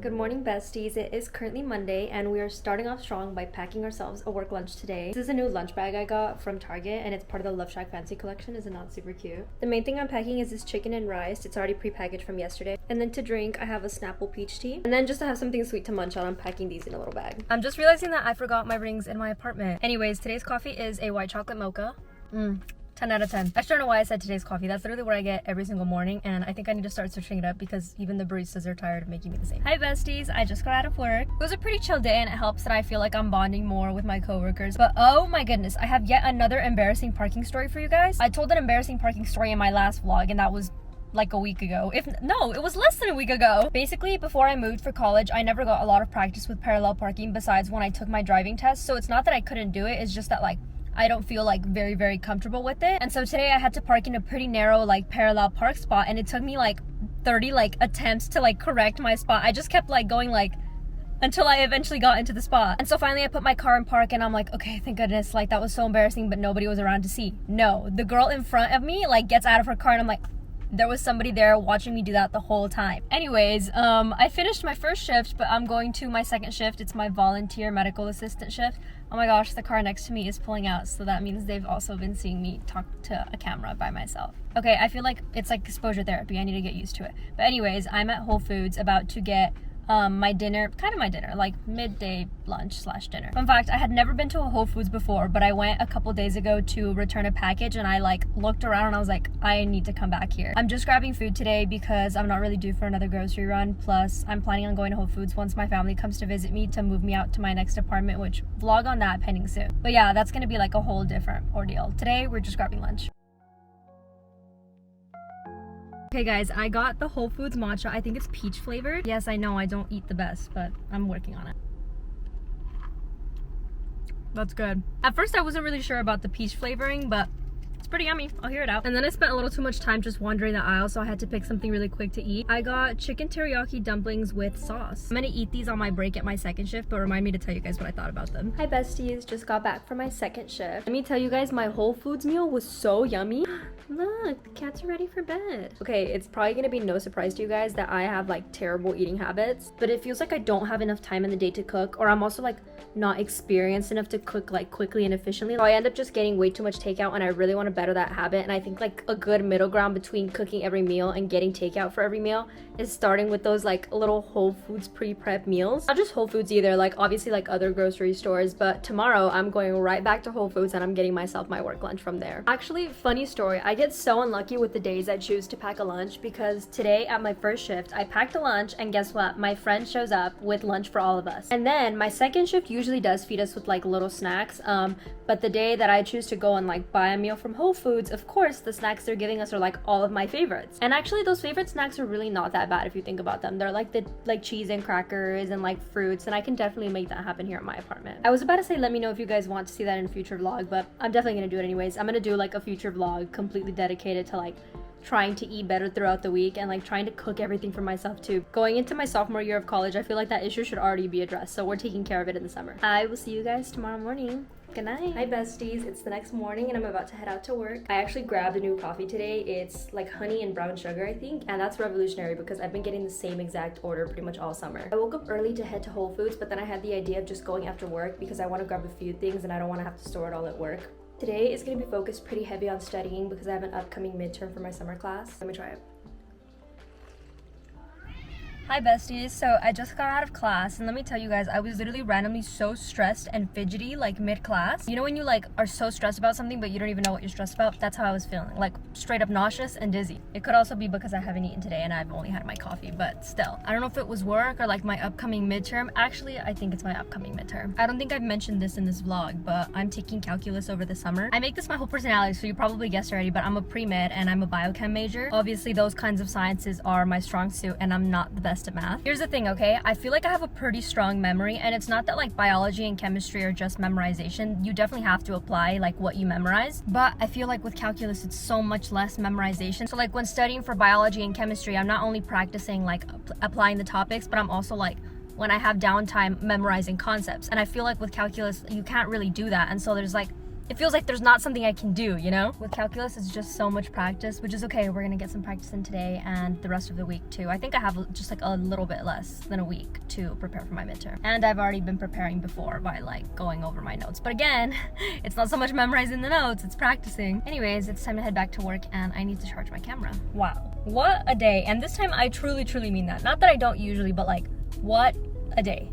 Good morning, besties. It is currently Monday, and we are starting off strong by packing ourselves a work lunch today. This is a new lunch bag I got from Target, and it's part of the Love Shack Fancy collection. Is it not super cute? The main thing I'm packing is this chicken and rice. It's already pre-packaged from yesterday. And then to drink, I have a Snapple peach tea. And then just to have something sweet to munch on, I'm packing these in a little bag. I'm just realizing that I forgot my rings in my apartment. Anyways, today's coffee is a white chocolate mocha. 10 out of 10. I don't know why I said today's coffee. That's literally what I get every single morning, and I think I need to start switching it up because even the baristas are tired of making me the same. Hi besties, I just got out of work. It was a pretty chill day and it helps that I feel like I'm bonding more with my coworkers. But oh my goodness, I have yet another embarrassing parking story for you guys. I told an embarrassing parking story in my last vlog, and that was like a week ago. It was less than a week ago. Basically, before I moved for college, I never got a lot of practice with parallel parking besides when I took my driving test. So it's not that I couldn't do it, it's just that like I don't feel like very comfortable with it. And so today I had to park in a pretty narrow like parallel park spot, and it took me like 30 attempts to like correct my spot. I just kept like going until I eventually got into the spot. And so finally I put my car in park, and I'm like, okay, thank goodness, like that was so embarrassing, but nobody was around to see. No, the girl in front of me like gets out of her car, and I'm like, there was somebody there watching me do that the whole time. Anyways, I finished my first shift, but I'm going to my second shift. It's my volunteer medical assistant shift. Oh my gosh, the car next to me is pulling out, so that means they've also been seeing me talk to a camera by myself. Okay, I feel like it's like exposure therapy. I need to get used to it. But anyways, I'm at Whole Foods about to get my dinner, like midday lunch / dinner. Fun fact, I had never been to a Whole Foods before, but I went a couple days ago to return a package, and I like looked around and I was like, I need to come back here. I'm just grabbing food today because I'm not really due for another grocery run. Plus, I'm planning on going to Whole Foods once my family comes to visit me to move me out to my next apartment, which vlog on that pending soon. But yeah, that's gonna be like a whole different ordeal. Today, we're just grabbing lunch. Okay guys, I got the Whole Foods matcha. I think it's peach flavored. Yes, I know I don't eat the best, but I'm working on it. That's good. At first I wasn't really sure about the peach flavoring, but it's pretty yummy. I'll hear it out. And then I spent a little too much time just wandering the aisle, so I had to pick something really quick to eat. I got chicken teriyaki dumplings with sauce. I'm gonna eat these on my break at my second shift, but remind me to tell you guys what I thought about them. Hi besties, just got back from my second shift. Let me tell you guys, my Whole Foods meal was so yummy. Look, the cats are ready for bed. Okay, it's probably gonna be no surprise to you guys that I have like terrible eating habits, but it feels like I don't have enough time in the day to cook, or I'm also like not experienced enough to cook like quickly and efficiently. So I end up just getting way too much takeout, and I really want to better that habit. And I think like a good middle ground between cooking every meal and getting takeout for every meal is starting with those like little Whole Foods pre-prep meals. Not just Whole Foods either, like obviously like other grocery stores, but tomorrow I'm going right back to Whole Foods and I'm getting myself my work lunch from there. Actually, funny story, I get so unlucky with the days I choose to pack a lunch, because today at my first shift I packed a lunch, and guess what, my friend shows up with lunch for all of us. And then my second shift usually does feed us with like little snacks, but the day that I choose to go and like buy a meal from Whole Foods, of course the snacks they're giving us are like all of my favorites. And actually those favorite snacks are really not that bad if you think about them. They're like the cheese and crackers and like fruits, and I can definitely make that happen here at my apartment. I was about to say let me know if you guys want to see that in a future vlog, but I'm definitely gonna do it anyways. I'm gonna do like a future vlog completely dedicated to like trying to eat better throughout the week and like trying to cook everything for myself too. Going into my sophomore year of college, I feel like that issue should already be addressed, so we're taking care of it in the summer. I will see you guys tomorrow morning. Good night. Hi besties, it's the next morning and I'm about to head out to work. I actually grabbed a new coffee today. It's like honey and brown sugar, I think, and that's revolutionary because I've been getting the same exact order pretty much all summer. I woke up early to head to Whole Foods, but then I had the idea of just going after work because I want to grab a few things and I don't want to have to store it all at work. Today is going to be focused pretty heavy on studying because I have an upcoming midterm for my summer class. Let me try it. Hi besties, so I just got out of class, and let me tell you guys, I was literally randomly so stressed and fidgety like mid-class. You know when you like are so stressed about something but you don't even know what you're stressed about? That's how I was feeling, like straight up nauseous and dizzy. It could also be because I haven't eaten today and I've only had my coffee, but still. I don't know if it was work or like my upcoming midterm. Actually, I think it's my upcoming midterm. I don't think I've mentioned this in this vlog, but I'm taking calculus over the summer. I make this my whole personality, so you probably guessed already, but I'm a pre-med and I'm a biochem major. Obviously those kinds of sciences are my strong suit, and I'm not the best at math. Here's the thing, okay? I feel like I have a pretty strong memory, and it's not that like biology and chemistry are just memorization. You definitely have to apply like what you memorize, but I feel like with calculus it's so much less memorization. So like when studying for biology and chemistry, I'm not only practicing like applying the topics, but I'm also like when I have downtime memorizing concepts. And I feel like with calculus you can't really do that, and so there's like it feels like there's not something I can do, you know? With calculus, it's just so much practice, which is okay. We're gonna get some practice in today and the rest of the week too. I think I have just like a little bit less than a week to prepare for my midterm. And I've already been preparing before by like going over my notes. But again, it's not so much memorizing the notes, it's practicing. Anyways, it's time to head back to work and I need to charge my camera. Wow, what a day. And this time I truly mean that. Not that I don't usually, but like, what a day.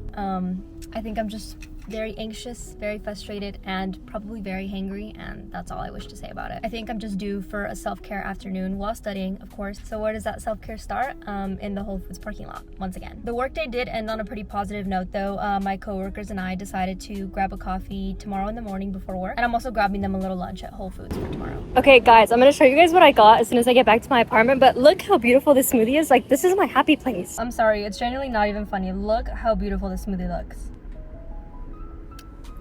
I think I'm just very anxious, very frustrated, and probably very hangry, and that's all I wish to say about it. I think I'm just due for a self-care afternoon while studying, of course. So where does that self-care start? In the Whole Foods parking lot, once again. The workday did end on a pretty positive note though. My coworkers and I decided to grab a coffee tomorrow in the morning before work, and I'm also grabbing them a little lunch at Whole Foods for tomorrow. Okay guys, I'm gonna show you guys what I got as soon as I get back to my apartment, but look how beautiful this smoothie is. Like, this is my happy place. I'm sorry, it's genuinely not even funny. Look how beautiful this smoothie looks.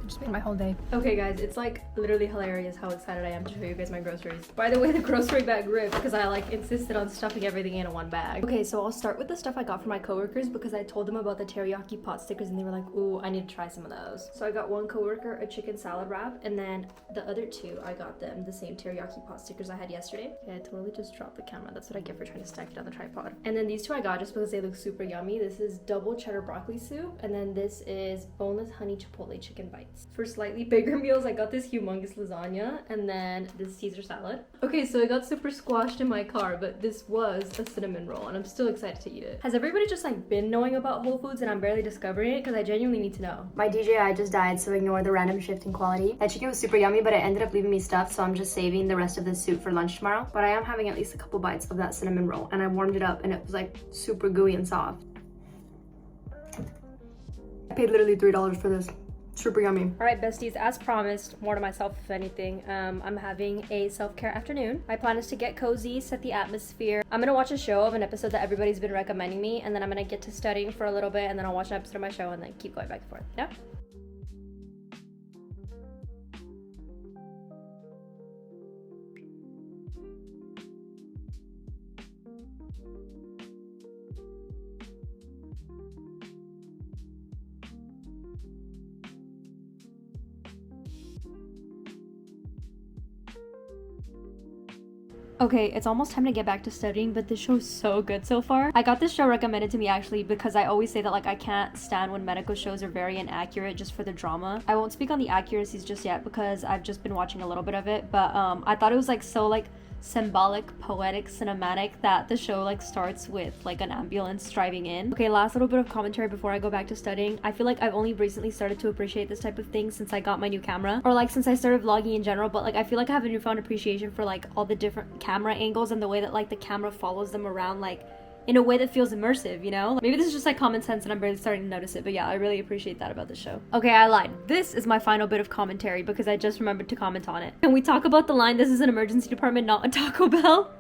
Just made my whole day. Okay guys, it's like literally hilarious how excited I am to show you guys my groceries. By the way, the grocery bag ripped because I like insisted on stuffing everything in one bag. Okay, so I'll start with the stuff I got from my coworkers because I told them about the teriyaki pot stickers and they were like, ooh, I need to try some of those. So I got one coworker a chicken salad wrap, and then the other two, I got them the same teriyaki pot stickers I had yesterday. Okay, I totally just dropped the camera. That's what I get for trying to stack it on the tripod. And then these two I got just because they look super yummy. This is double cheddar broccoli soup, and then this is boneless honey chipotle chicken bites. For slightly bigger meals, I got this humongous lasagna and then this Caesar salad. Okay, so it got super squashed in my car, but this was a cinnamon roll and I'm still excited to eat it. Has everybody just like been knowing about Whole Foods and I'm barely discovering it? Because I genuinely need to know. My DJI just died, so ignore the random shift in quality. That chicken was super yummy, but it ended up leaving me stuffed, so I'm just saving the rest of this soup for lunch tomorrow. But I am having at least a couple bites of that cinnamon roll, and I warmed it up and it was like super gooey and soft. I paid literally $3 for this. Super yummy. All right, besties, as promised, more to myself if anything, I'm having a self-care afternoon. My plan is to get cozy, set the atmosphere. I'm gonna watch a show of an episode that everybody's been recommending me, and then I'm gonna get to studying for a little bit, and then I'll watch an episode of my show and then keep going back and forth, yeah? Okay, it's almost time to get back to studying, but this show's so good so far. I got this show recommended to me actually because I always say that like I can't stand when medical shows are very inaccurate just for the drama. I won't speak on the accuracies just yet because I've just been watching a little bit of it, but I thought it was like so like symbolic, poetic, cinematic that the show like starts with like an ambulance driving in. Okay, last little bit of commentary before I go back to studying. I feel like I've only recently started to appreciate this type of thing since I got my new camera, or like since I started vlogging in general, but like I feel like I have a newfound appreciation for like all the different camera angles and the way that like the camera follows them around like in a way that feels immersive, you know? Maybe this is just like common sense and I'm barely starting to notice it, but yeah, I really appreciate that about the show. Okay, I lied. This is my final bit of commentary because I just remembered to comment on it. Can we talk about the line, "This is an emergency department, not a Taco Bell"?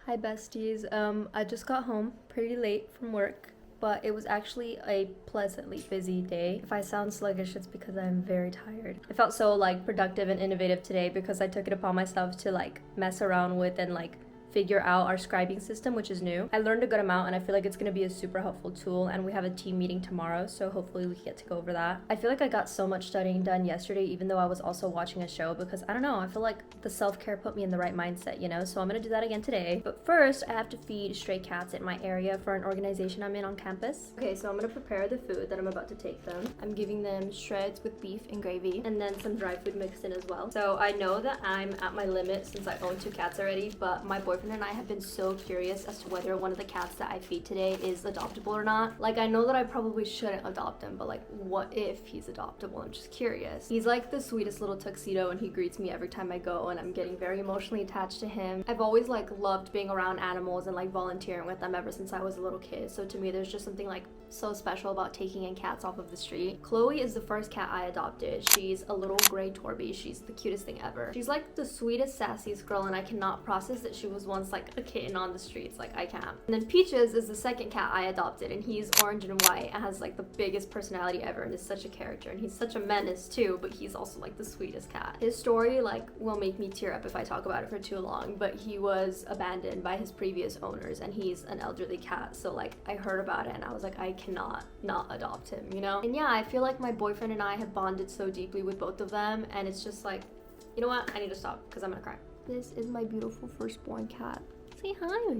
Hi besties, I just got home pretty late from work, but it was actually a pleasantly busy day. If I sound sluggish, it's because I'm very tired. I felt so like productive and innovative today because I took it upon myself to like mess around with and like figure out our scribing system, which is new. I learned a good amount and I feel like it's going to be a super helpful tool, and we have a team meeting tomorrow, so hopefully we can get to go over that. I feel like I got so much studying done yesterday even though I was also watching a show because I don't know, I feel like the self-care put me in the right mindset, you know? So I'm going to do that again today. But first, I have to feed stray cats in my area for an organization I'm in on campus. Okay, so I'm going to prepare the food that I'm about to take them. I'm giving them shreds with beef and gravy and then some dry food mixed in as well. So I know that I'm at my limit since I own 2 cats already, but my boyfriend and I have been so curious as to whether one of the cats that I feed today is adoptable or not. Like, I know that I probably shouldn't adopt him, but like, what if he's adoptable? I'm just curious. He's like the sweetest little tuxedo and he greets me every time I go, and I'm getting very emotionally attached to him. I've always like loved being around animals and like volunteering with them ever since I was a little kid, so to me there's just something like so special about taking in cats off of the street. Chloe is the first cat I adopted. She's a little gray Torby. She's the cutest thing ever. She's like the sweetest, sassiest girl, and I cannot process that she was one wants like a kitten on the streets. Like, I can't. And then Peaches is the second cat I adopted, and he's orange and white and has like the biggest personality ever and is such a character, and he's such a menace too, but he's also like the sweetest cat. His story like will make me tear up if I talk about it for too long, but he was abandoned by his previous owners, and he's an elderly cat, so like I heard about it and I was like, I cannot not adopt him, you know? And yeah, I feel like my boyfriend and I have bonded so deeply with both of them, and it's just like, you know what, I need to stop because I'm gonna cry. This is my beautiful firstborn cat. Say hi.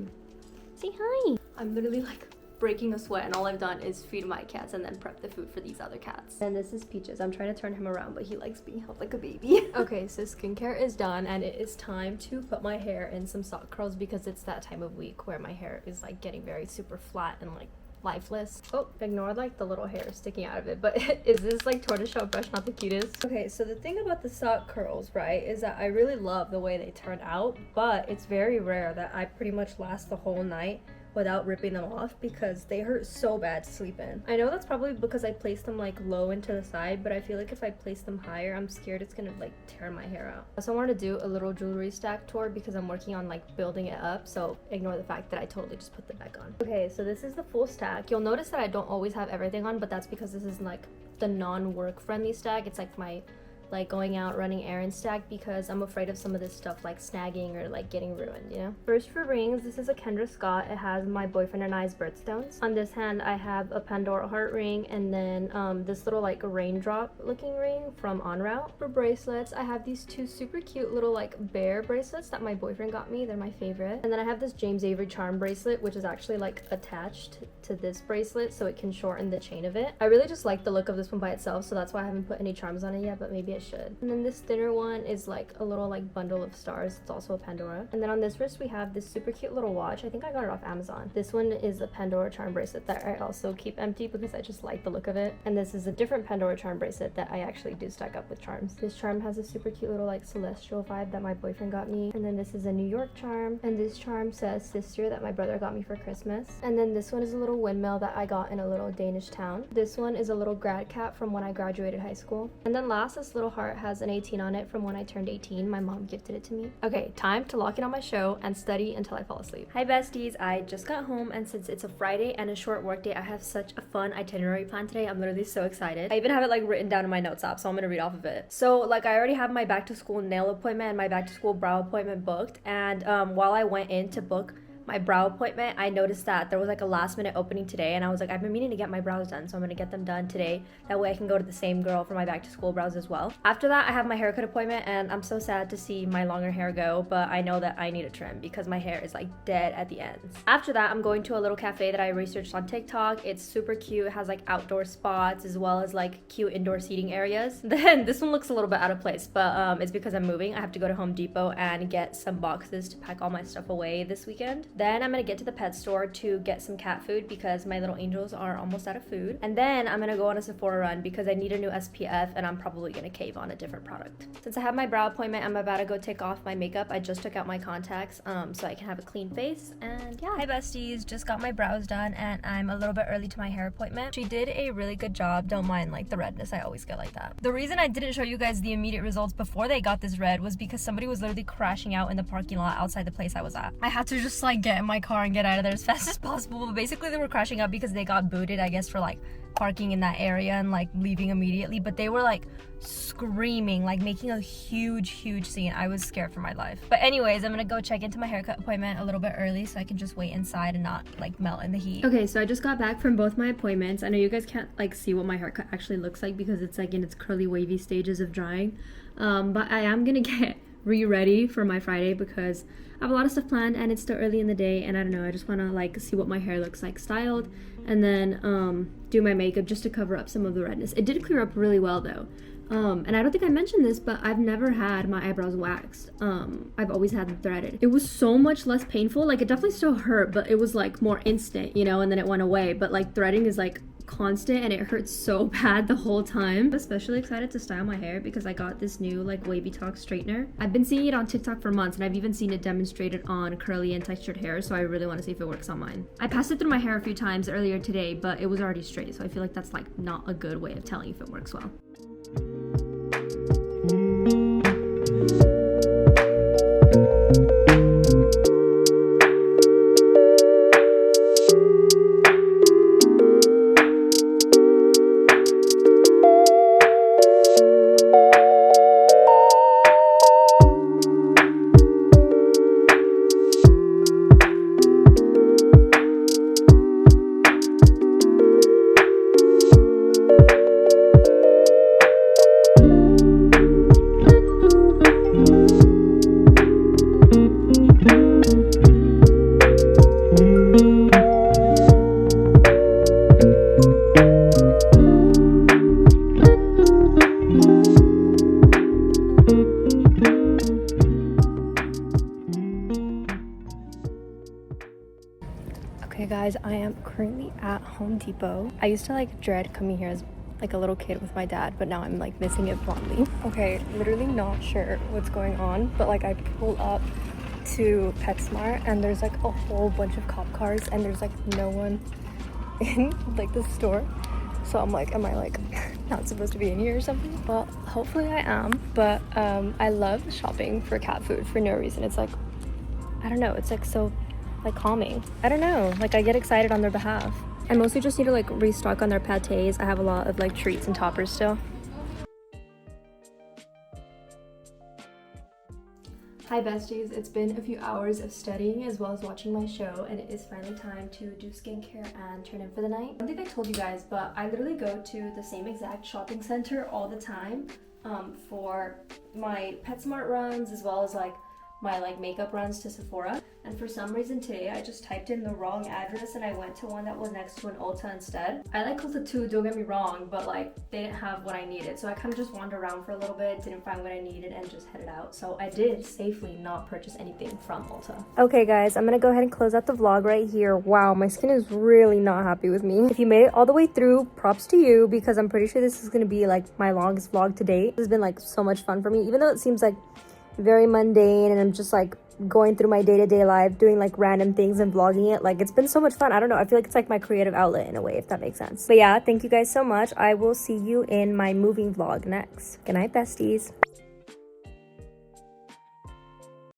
Say hi. I'm literally like breaking a sweat, and all I've done is feed my cats and then prep the food for these other cats. And this is Peaches. I'm trying to turn him around, but he likes being held like a baby. Okay, so skincare is done, and it is time to put my hair in some sock curls because it's that time of week where my hair is like getting very super flat and like lifeless. Oh, ignore like the little hair sticking out of it, but is this like tortoiseshell brush not the cutest? Okay, so the thing about the sock curls, right, is that I really love the way they turn out, but it's very rare that I pretty much last the whole night without ripping them off because they hurt so bad to sleep in. I know that's probably because I placed them like low and to the side, but I feel like if I place them higher, I'm scared it's gonna like tear my hair out. So I wanted to do a little jewelry stack tour because I'm working on like building it up, so ignore the fact that I totally just put them back on. Okay, so this is the full stack. You'll notice that I don't always have everything on, but that's because this is like the non-work friendly stack. It's like my like going out running errands stack because I'm afraid of some of this stuff like snagging or like getting ruined, you know? First for rings, this is a Kendra Scott. It has my boyfriend and I's birthstones. On this hand, I have a Pandora heart ring, and then this little like raindrop looking ring from En Route. For bracelets, I have these two super cute little like bear bracelets that my boyfriend got me. They're my favorite. And then I have this James Avery charm bracelet, which is actually like attached to this bracelet so it can shorten the chain of it. I really just like the look of this one by itself, so that's why I haven't put any charms on it yet, but maybe I should. And then this thinner one is like a little like bundle of stars. It's also a Pandora. And then on this wrist we have this super cute little watch. I think I got it off Amazon. This one is a Pandora charm bracelet that I also keep empty because I just like the look of it. And this is a different Pandora charm bracelet that I actually do stack up with charms. This charm has a super cute little like celestial vibe that my boyfriend got me. And then this is a New York charm. And this charm says sister that my brother got me for Christmas. And then this one is a little windmill that I got in a little Danish town. This one is a little grad cap from when I graduated high school. And then last, this little heart has an 18 on it from when I turned 18. My mom gifted it to me. Okay, time to lock in on my show and study until I fall asleep. Hi besties, I just got home, and since it's a Friday and a short work day, I have such a fun itinerary plan today. I'm literally so excited. I even have it like written down in my notes app, so I'm gonna read off of it. So like I already have my back to school nail appointment and my back to school brow appointment booked, and while I went in to book my brow appointment, I noticed that there was like a last minute opening today, and I was like, I've been meaning to get my brows done, so I'm gonna get them done today. That way I can go to the same girl for my back to school brows as well. After that, I have my haircut appointment, and I'm so sad to see my longer hair go, but I know that I need a trim because my hair is like dead at the ends. After that, I'm going to a little cafe that I researched on TikTok. It's super cute. It has like outdoor spots as well as like cute indoor seating areas. Then this one looks a little bit out of place, but it's because I'm moving. I have to go to Home Depot and get some boxes to pack all my stuff away this weekend. Then I'm gonna get to the pet store to get some cat food because my little angels are almost out of food. And then I'm gonna go on a Sephora run because I need a new SPF, and I'm probably gonna cave on a different product. Since I have my brow appointment, I'm about to go take off my makeup. I just took out my contacts so I can have a clean face. And yeah. Hi besties, just got my brows done, and I'm a little bit early to my hair appointment. She did a really good job. Don't mind like the redness, I always get like that. The reason I didn't show you guys the immediate results before they got this red was because somebody was literally crashing out in the parking lot outside the place I was at. I had to just like get in my car and get out of there as fast as possible, but basically they were crashing out because they got booted, I guess, for like parking in that area and like leaving immediately, but they were like screaming, like making a huge scene. I was scared for my life. But anyways, I'm gonna go check into my haircut appointment a little bit early so I can just wait inside and not like melt in the heat. Okay, so I just got back from both my appointments. I know you guys can't like see what my haircut actually looks like because it's like in its curly wavy stages of drying, but I am gonna get ready for my Friday because I have a lot of stuff planned and it's still early in the day, and I don't know, I just want to like see what my hair looks like styled, and then do my makeup just to cover up some of the redness. It did clear up really well though, and I don't think I mentioned this, but I've never had my eyebrows waxed. I've always had them threaded. It was so much less painful. Like it definitely still hurt, but it was like more instant, you know, and then it went away. But like threading is like constant and it hurts so bad the whole time. I'm especially excited to style my hair because I got this new like wavy talk straightener. I've been seeing it on TikTok for months, and I've even seen it demonstrated on curly and textured hair, so I really want to see if it works on mine. I passed it through my hair a few times earlier today, but it was already straight, so I feel like that's like not a good way of telling if it works well. Home Depot. I used to like dread coming here as like a little kid with my dad, but now I'm like missing it fondly. Okay, literally not sure what's going on, but like I pull up to PetSmart and there's like a whole bunch of cop cars and there's like no one in like the store. So I'm like, am I like not supposed to be in here or something? Well, hopefully I am. But I love shopping for cat food for no reason. It's like, I don't know, it's like so like calming. I don't know, like I get excited on their behalf. I mostly just need to like restock on their pâtés. I have a lot of like treats and toppers still. Hi besties, it's been a few hours of studying as well as watching my show, and it is finally time to do skincare and turn in for the night. I don't think I told you guys, but I literally go to the same exact shopping center all the time for my PetSmart runs as well as like my like makeup runs to Sephora. And for some reason today I just typed in the wrong address and I went to one that was next to an Ulta instead. I like Ulta too, don't get me wrong, but like they didn't have what I needed, so I kind of just wandered around for a little bit, didn't find what I needed, and just headed out. So I did safely not purchase anything from Ulta. Okay guys, I'm gonna go ahead and close out the vlog right here. Wow, my skin is really not happy with me. If you made it all the way through, props to you, because I'm pretty sure this is gonna be like my longest vlog to date. This has been like so much fun for me, even though it seems like very mundane and I'm just like going through my day-to-day life doing like random things and vlogging it. Like it's been so much fun. I don't know, I feel like it's like my creative outlet in a way, if that makes sense. But yeah, thank you guys so much. I will see you in my moving vlog next. Good night besties.